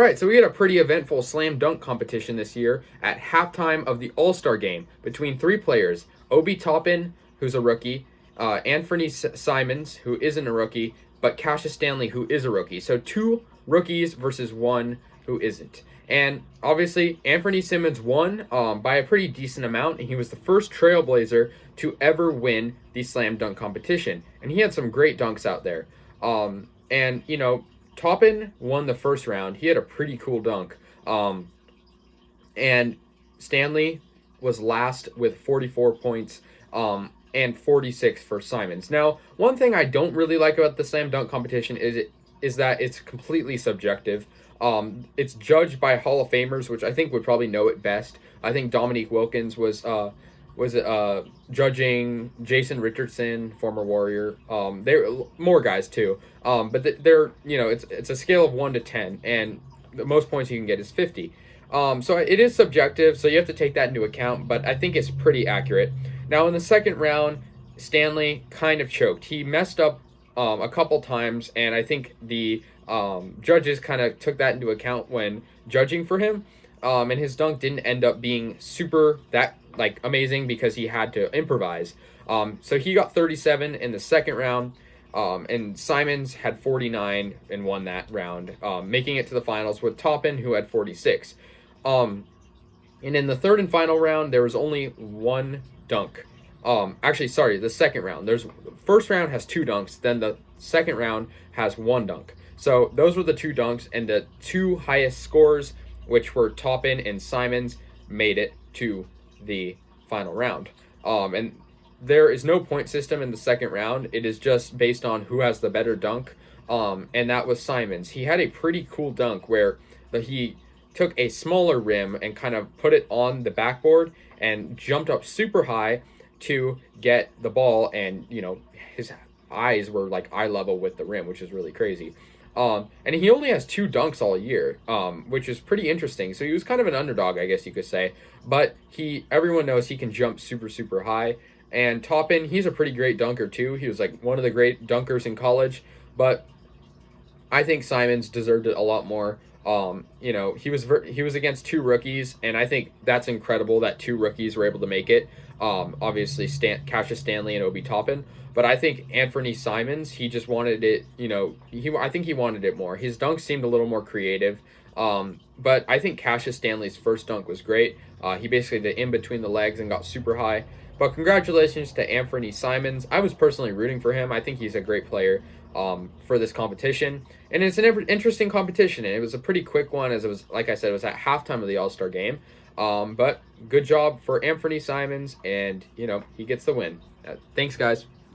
All right, so we had a pretty eventful slam dunk competition this year at halftime of the All-Star game between three players: Obi Toppin, who's a rookie, Anfernee Simons, who isn't a rookie, but Cassius Stanley, who is a rookie. So two rookies versus one who isn't. And obviously, Anfernee Simons won by a pretty decent amount, and he was the first Trailblazer to ever win the slam dunk competition. And he had some great dunks out there. And, you know, Toppin won the first round. He had a pretty cool dunk. And Stanley was last with 44 points and 46 for Simons. Now, one thing I don't really like about the slam dunk competition is that it's completely subjective. It's judged by Hall of Famers, which I think would probably know it best. I think Dominique Wilkins was judging, Jason Richardson, former Warrior. There more guys too. But they're, you know, it's a scale of 1 to 10, and the most points you can get is 50. So it is subjective, so you have to take that into account. But I think it's pretty accurate. Now in the second round, Stanley kind of choked. He messed up a couple times, and I think the judges kind of took that into account when judging for him. And his dunk didn't end up being amazing because he had to improvise. So he got 37 in the second round, and Simons had 49 and won that round, making it to the finals with Toppin, who had 46. And in the third and final round, there was only one dunk. The second round. First round has two dunks, then the second round has one dunk. So those were the two dunks, and the two highest scores, which were Toppin and Simons, made it to the final round. And there is no point system in the second round. It is just based on who has the better dunk. And that was Simons. He had a pretty cool dunk where he took a smaller rim and kind of put it on the backboard and jumped up super high to get the ball. And, you know, his eyes were like eye level with the rim, which is really crazy. And he only has two dunks all year, which is pretty interesting. So he was kind of an underdog, I guess you could say. But everyone knows he can jump super, super high. And Toppin, he's a pretty great dunker too. He was like one of the great dunkers in college. But I think Simons deserved it a lot more. You know, he was against two rookies, and I think that's incredible that two rookies were able to make it. Obviously, Cassius Stanley and Obi Toppin. But I think Anfernee Simons, he just wanted it, you know, I think he wanted it more. His dunk seemed a little more creative. But I think Cassius Stanley's first dunk was great. He basically did in between the legs and got super high. But congratulations to Anfernee Simons. I was personally rooting for him. I think he's a great player for this competition. And it's an interesting competition. And it was a pretty quick one, as it was, like I said, it was at halftime of the All-Star game. But good job for Anfernee Simons, and, you know, he gets the win. Thanks, guys.